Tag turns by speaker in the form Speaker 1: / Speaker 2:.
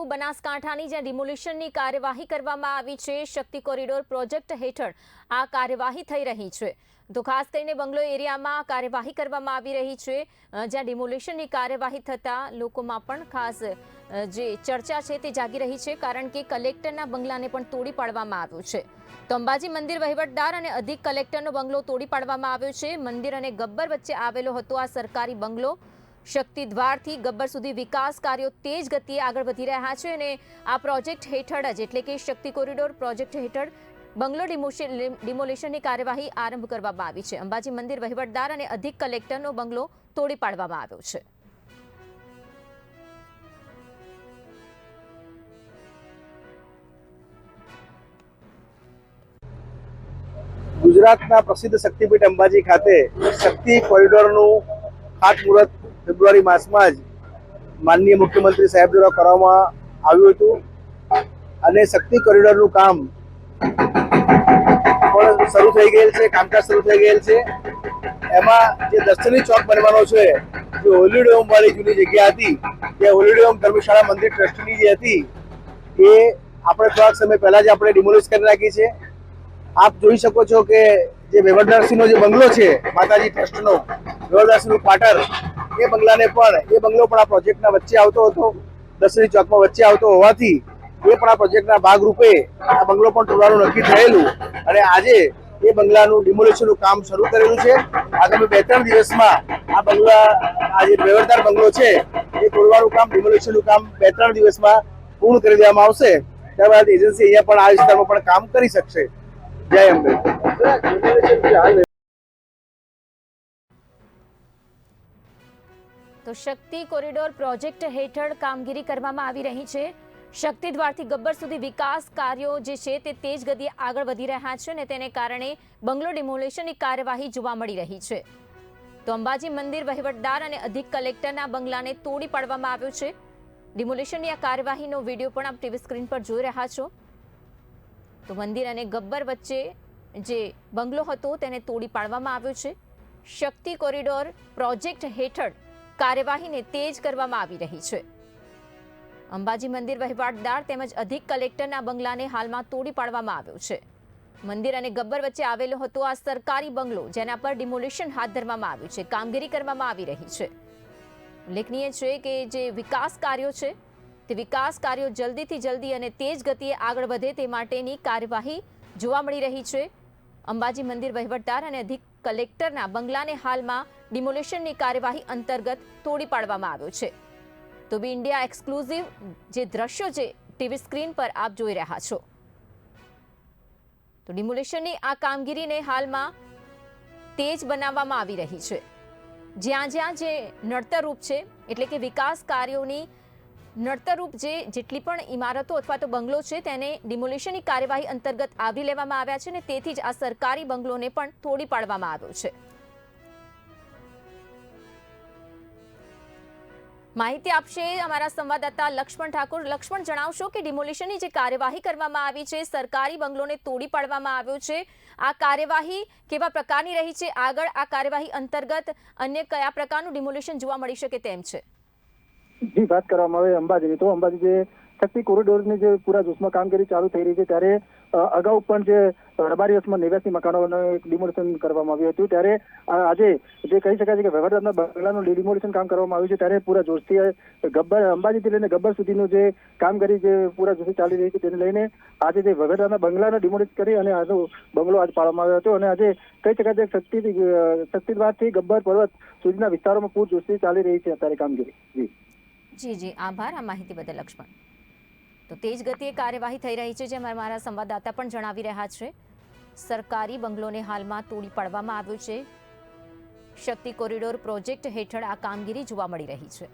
Speaker 1: બનાસકાંઠાની જ્યાં ડિમોલિશનની કાર્યવાહી કરવામાં આવી છે, શક્તિ કોરિડોર પ્રોજેક્ટ હેઠળ આ કાર્યવાહી થઈ રહી છે. તો ખાસ કરીને બંગલો એરિયામાં કાર્યવાહી કરવામાં આવી રહી છે, જ્યાં ડિમોલિશનની કાર્યવાહી થતાં લોકોમાં પણ ખાસ જે ચર્ચા છે તે જાગી રહી છે, કારણ કે કલેક્ટરના બંગલાને પણ તોડી પાડવામાં આવ્યો છે. તો અંબાજી મંદિર વહીવટદાર અને અધિક કલેક્ટરનો બંગલો તોડી પાડવામાં આવ્યો છે. મંદિર અને ગબ્બર વચ્ચે આવેલો હતો આ સરકારી બંગલો. શક્તિ દ્વારથી ગબ્બર સુધી વિકાસ કાર્યો તેજ ગતિએ આગળ વધી રહ્યા છે અને આ પ્રોજેક્ટ હેઠળ જ એટલે કે શક્તિ કોરિડોર પ્રોજેક્ટ હેઠળ બંગલો ડિમોલિશનની કાર્યવાહી આરંભ કરવામાં આવી છે. અંબાજી મંદિર વહીવટદાર અને અધિક કલેક્ટરનો બંગલો તોડી પાડવામાં આવ્યો છે.
Speaker 2: ગુજરાતના પ્રસિદ્ધ શક્તિપીઠ અંબાજી ખાતે શક્તિ કોરિડોરનું ખાતમુહૂર્ત ફેબ્રુઆરી માસમાં જ માનનીય મુખ્યમંત્રી સાહેબ દ્વારા કરવામાં આવ્યું હતું અને શક્તિ કોરિડોરનું કામ પણ શરૂ થઈ ગયેલ છે, કામકાજ શરૂ થઈ ગયેલ છે. એમાં જે દર્શની ચોક બનવાનો છે, જે હોલિડે હોમ વાળી જૂની જગ્યા હતી, તે હોલિડે હોમ ધર્મશાળા મંદિર ટ્રસ્ટની જે હતી એ આપણે થોડાક સમય પહેલા જ આપણે ડિમોલિશ કરી નાખી છે. આપ જોઈ શકો છો કે જે વહીવટદારશ્રીનો જે બંગલો છે, માતાજી ટ્રસ્ટનો વહીવટદારશ્રીનું ક્વાર્ટર, એ બંગલો પણ આ પ્રોજેક્ટના વચ્ચે આવતો હતો, દર્શની ચોકમાં વચ્ચે આવતો હોવાથી એ પણ આ પ્રોજેક્ટના ભાગરૂપે આ બંગલો પણ તોડવાનું નક્કી થયેલું અને આજે એ બંગલાનું ડિમોલિશનનું કામ શરૂ કરેલું છે. આગામી 2-3 દિવસમાં આ જે વહીવટદાર બંગલો છે એ તોડવાનું કામ, ડિમોલિશનનું કામ 2-3 દિવસમાં પૂર્ણ કરી દેવામાં આવશે. ત્યારબાદ એજન્સી અહીંયા પણ આ વિસ્તારમાં પણ કામ કરી શકશે. જય અંબે.
Speaker 1: તો શક્તિ કોરિડોર પ્રોજેક્ટ હેઠળ કામગીરી કરવામાં આવી રહી છે. શક્તિ દ્વારથી ગબ્બર સુધી વિકાસ કાર્યો જે છે તે તેજ ગતિએ આગળ વધી રહ્યા છે અને તેને કારણે બંગલો ડિમોલિશનની કાર્યવાહી જોવા મળી રહી છે. તો અંબાજી મંદિર વહીવટદાર અને અધિક કલેક્ટરના બંગલાને તોડી પાડવામાં આવ્યો છે. ડિમોલિશનની આ કાર્યવાહીનો વિડીયો પણ આપ ટીવી સ્ક્રીન પર જોઈ રહ્યા છો. તો મંદિર અને ગબ્બર વચ્ચે જે બંગલો હતો તેને તોડી પાડવામાં આવ્યો છે. શક્તિ કોરિડોર પ્રોજેક્ટ હેઠળ કાર્યવાહીને તેજ કરવામાં આવી રહી છે. અંબાજી મંદિર વહીવટદાર તેમજ અધિક કલેક્ટરના બંગલાને હાલમાં તોડી પાડવામાં આવ્યો છે. મંદિર અને ગબ્બર વચ્ચે આવેલો હતો આ સરકારી બંગલો, જેના પર ડિમોલિશન હાથ ધરવામાં આવ્યું છે, કામગીરી કરવામાં આવી રહી છે. ઉલ્લેખનીય છે કે જે વિકાસ કાર્યો છે તે વિકાસ કાર્યો જલ્દીથી જલ્દી અને તેજ ગતિએ આગળ વધે તે માટેની કાર્યવાહી જોવા મળી રહી છે. અંબાજી મંદિર વહીવટદાર અને અધિક કલેક્ટરના બંગલાને હાલમાં ડિમોલિશનની કાર્યવાહી અંતર્ગત તોડી પાડવામાં આવ્યો છે. તો બી ઇન્ડિયા એક્સક્લુઝિવ જે દ્રશ્યો છે ટીવી સ્ક્રીન પર આપ જોઈ રહ્યા છો. તો ડિમોલિશનની આ કામગીરીને હાલમાં તેજ બનાવવામાં આવી રહી છે. જ્યાં જ્યાં જે નડતરરૂપ છે એટલે કે વિકાસ કાર્યોની નડતરરૂપ જેટલી પણ ઇમારતો અથવા તો બંગલો છે તેને ડિમોલિશનની કાર્યવાહી અંતર્ગત આવરી લેવામાં આવ્યા છે અને તેથી જ આ સરકારી બંગલોને પણ તોડી પાડવામાં આવ્યો છે. માહિતી આપશે અમારા સંવાદદાતા લક્ષ્મણ ઠાકોર. લક્ષ્મણ, જણાવશો કે ડિમોલિશનની જે કાર્યવાહી કરવામાં આવી છે, સરકારી બંગલોને તોડી પાડવામાં આવ્યો છે, આ કાર્યવાહી કેવા પ્રકારની રહી છે? આગળ આ કાર્યવાહી અંતર્ગત અન્ય કયા પ્રકારનું ડિમોલિશન જોવા મળી શકે તેમ છે?
Speaker 3: જી, વાત કરવામાં આવે અંબાજીની, તો અંબાજી જે શક્તિ કોરિડોરની જે પૂરા જોશમાં કામગીરી ચાલુ થઈ રહી છે, ત્યારે અગાઉ પણ જે રબારી વસમાં 89 મકાનોનું ડિમોલિશન કરવામાં આવ્યું હતું, ત્યારે આજે જે કહી શકાય છે કે વહીવટદારના બંગલાનું ડિમોલિશન કામ કરવામાં આવ્યું છે, ત્યારે પૂરા જોશથી અંબાજીથી લઈને ગબ્બર સુધીનું જે કામગીરી જે પૂરા જોશથી ચાલી રહી છે, તેને લઈને આજે જે વહીવટદારના બંગલાને ડિમોલિશ કરી અને આજનો બંગલો આજ પાડવામાં આવ્યો હતો અને આજે કહી શકાય છે શક્તિ દ્વારથી ગબ્બર પર્વત સુધીના વિસ્તારોમાં પૂર જોશથી ચાલી રહી છે અત્યારે કામગીરી.
Speaker 1: જી, આભાર આ માહિતી બદલ લક્ષ્મણ. તો તેજ ગતિએ કાર્યવાહી થઈ રહી છે, જેમ અમારા સંવાદદાતા પણ જણાવી રહ્યા છે. સરકારી બંગલોને હાલમાં તોડી પાડવામાં આવ્યો છે. શક્તિ કોરિડોર પ્રોજેક્ટ હેઠળ આ કામગીરી જોવા મળી રહી છે.